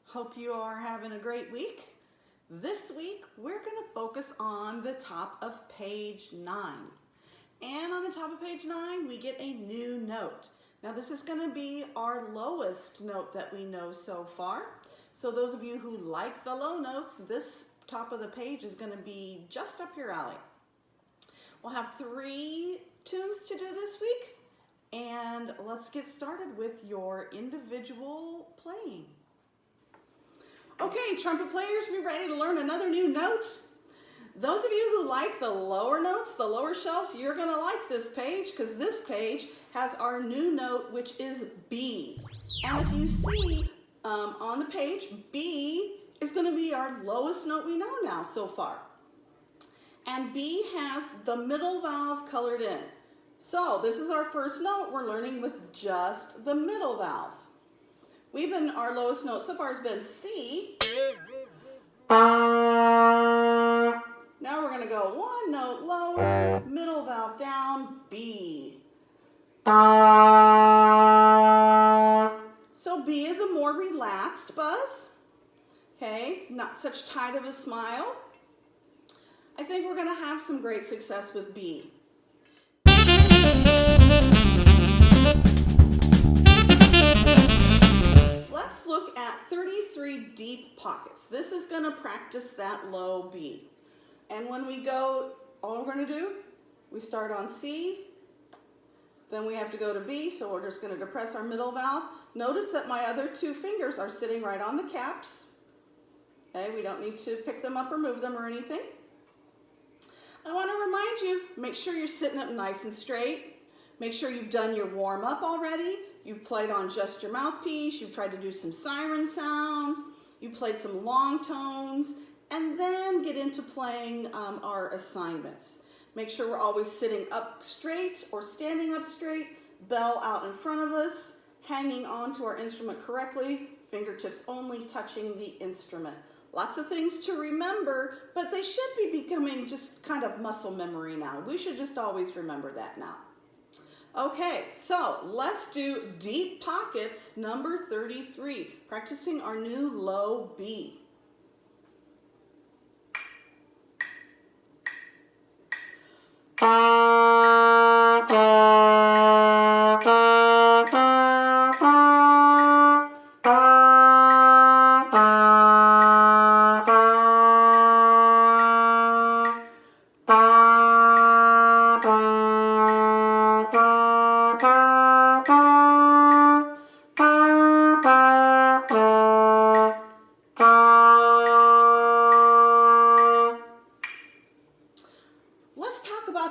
Hope you are having a great week. This week, we're going to focus on the top of page 9. And on the top of page 9, we get a new note. Now, this is going to be our lowest note that we know so far. So those of you who like the low notes, this top of the page is going to be just up your alley. We'll have 3 tunes to do this week. And let's get started with your individual playing. Okay, trumpet players, be ready to learn another new note. Those of you who like the lower notes, the lower shelves, you're going to like this page because this page has our new note, which is B. And if you see on the page, B is going to be our lowest note we know now so far. And B has the middle valve colored in. So this is our first note we're learning with just the middle valve. Our lowest note so far has been C. Now we're going to go one note lower, middle valve down, B. So B is a more relaxed buzz. Okay, not such tight of a smile. I think we're going to have some great success with B. Let's look at 33 deep pockets. This is going to practice that low B. And when we go, all we're going to do, we start on C, then we have to go to B, so we're just going to depress our middle valve. Notice that my other 2 fingers are sitting right on the caps. Okay, we don't need to pick them up or move them or anything. I want to remind you, make sure you're sitting up nice and straight. Make sure you've done your warm-up already. You've played on just your mouthpiece. You've tried to do some siren sounds. You played some long tones. And then get into playing our assignments. Make sure we're always sitting up straight or standing up straight, bell out in front of us, hanging on to our instrument correctly, fingertips only touching the instrument. Lots of things to remember, but they should be becoming just kind of muscle memory now. We should just always remember that now. Okay, so let's do deep pockets number 33, practicing our new low B.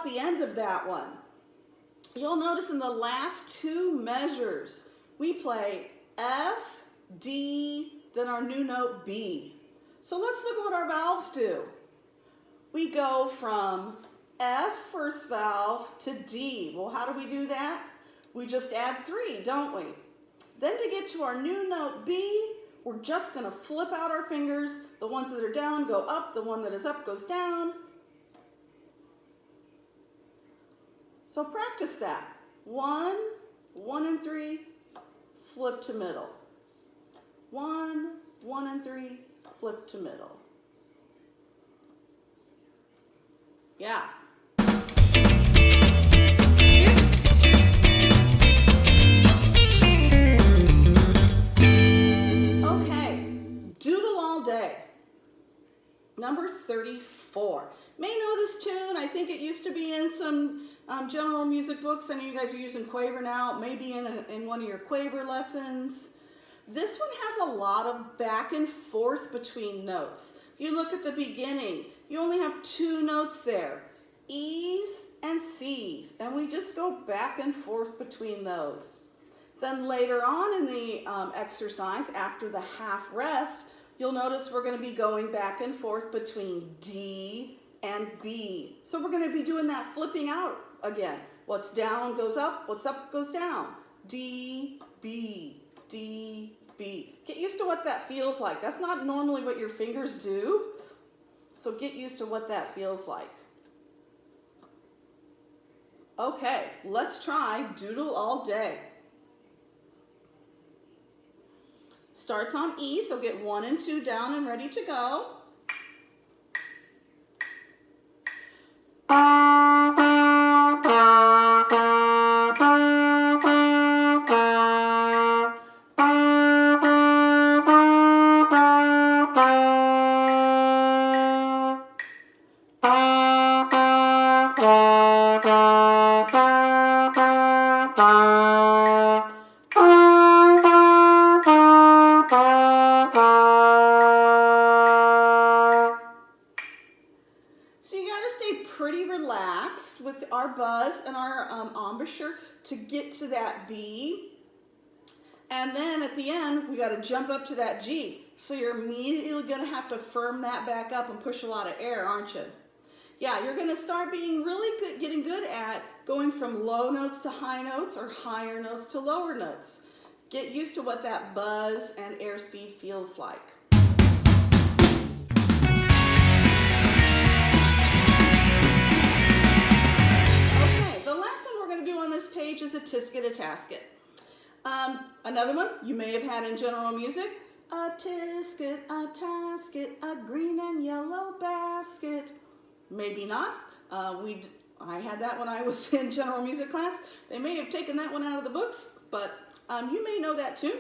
The end of that one. You'll notice in the last 2 measures, we play F, D, then our new note B. So let's look at what our valves do. We go from F first valve to D. Well, how do we do that? We just add 3, don't we? Then to get to our new note B, we're just going to flip out our fingers. The ones that are down go up, the one that is up goes down. So practice that. 1, 1 and 3, flip to middle. 1, 1 and 3, flip to middle. Yeah. Okay, Doodle All Day. Number 34. May know this tune. I think it used to be in some general music books. I know you guys are using Quaver now. Maybe in one of your Quaver lessons. This one has a lot of back and forth between notes. If you look at the beginning, you only have 2 notes there. E's and C's, and we just go back and forth between those. Then later on in the exercise, after the half rest, you'll notice we're going to be going back and forth between D and B. So we're going to be doing that flipping out again. What's down goes up, what's up goes down. D, B, D, B. Get used to what that feels like. That's not normally what your fingers do. So get used to what that feels like. Okay, let's try Doodle All Day. Starts on E, so get 1 and 2 down and ready to go. So you got to stay pretty relaxed with our buzz and our embouchure to get to that B. And then at the end, we got to jump up to that G. So you're immediately going to have to firm that back up and push a lot of air, aren't you? Yeah, you're going to start being really good, getting good at going from low notes to high notes or higher notes to lower notes. Get used to what that buzz and airspeed feels like. On this page is a tisket, a tasket. Another one you may have had in general music. A tisket, a tasket, a green and yellow basket. Maybe not. I had that when I was in general music class. They may have taken that one out of the books, but you may know that too.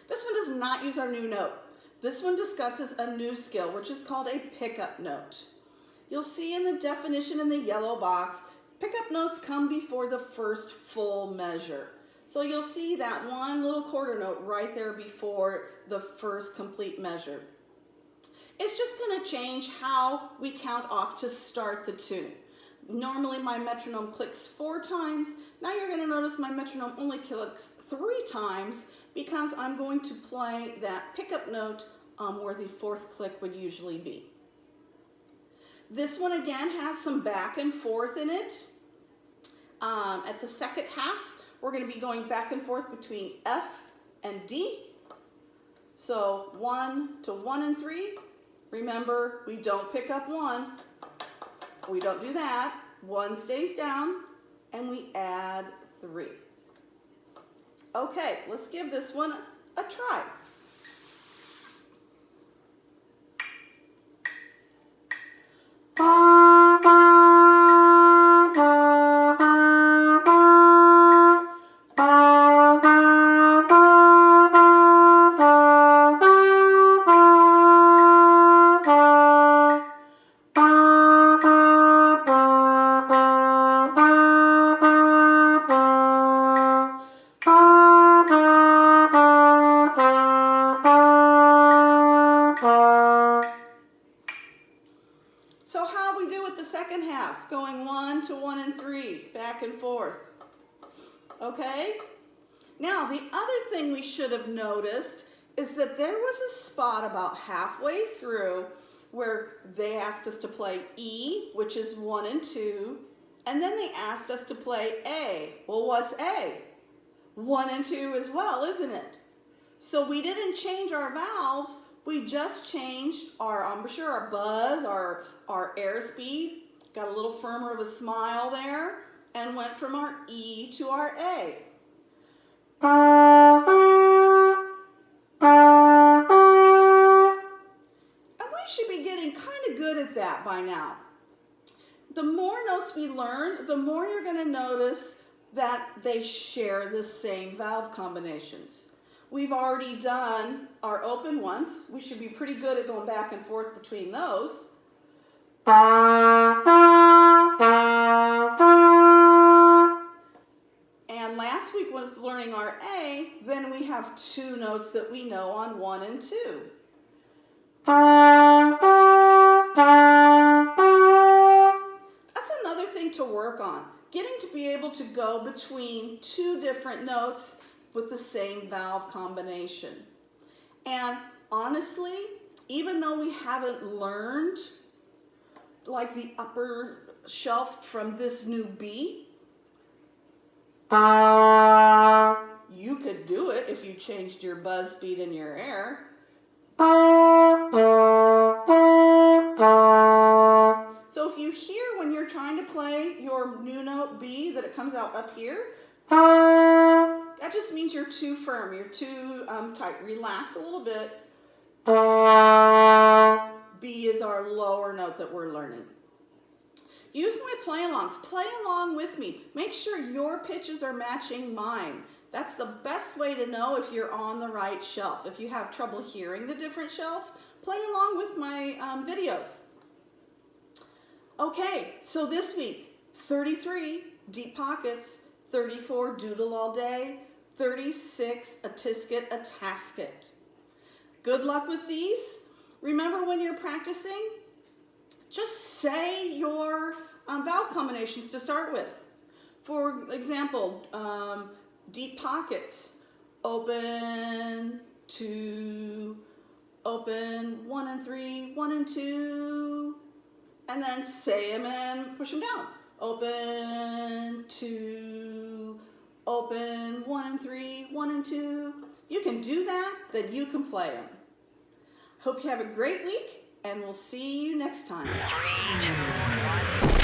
This one does not use our new note. This one discusses a new skill, which is called a pickup note. You'll see in the definition in the yellow box, pickup notes come before the first full measure. So you'll see that one little quarter note right there before the first complete measure. It's just going to change how we count off to start the tune. Normally my metronome clicks 4 times. Now you're going to notice my metronome only clicks 3 times because I'm going to play that pickup note where the 4th click would usually be. This one again has some back and forth in it. At the second half, we're going to be going back and forth between F and D. So 1 to 1 and 3. Remember, we don't pick up 1. We don't do that. 1 stays down, and we add 3. Okay, let's give this one a try. So how we do with the second half, going 1 to 1 and 3, back and forth. Okay? Now, the other thing we should have noticed is that there was a spot about halfway through where they asked us to play E, which is 1 and 2, and then they asked us to play A. Well, what's A? 1 and 2 as well, isn't it? So we didn't change our valves, we just changed our embouchure, our buzz, our airspeed, got a little firmer of a smile there, and went from our E to our A. And we should be getting kind of good at that by now. The more notes we learn, the more you're going to notice that they share the same valve combinations. We've already done our open ones. We should be pretty good at going back and forth between those. And last week with learning our A, then we have 2 notes that we know on 1 and 2. That's another thing to work on. Getting to be able to go between two different notes with the same valve combination. And honestly, even though we haven't learned like the upper shelf from this new B, you could do it if you changed your buzz speed in your air. So if you hear when you're trying to play your new note B that it comes out up here, that just means you're too firm, you're too tight. Relax a little bit. B is our lower note that we're learning. Use my play-alongs. Play along with me. Make sure your pitches are matching mine. That's the best way to know if you're on the right shelf. If you have trouble hearing the different shelves, play along with my videos. Okay, so this week, 33 deep pockets, 34 doodle all day, 36 a tisket, a tasket. Good luck with these. Remember when you're practicing, just say your valve combinations to start with. For example, deep pockets, open, 2, open, 1 and 3, 1 and 2, and then say them and push them down. Open, 2, open, 1 and 3, 1 and 2. You can do that, then you can play them. Hope you have a great week, and we'll see you next time. 3, 2, 1.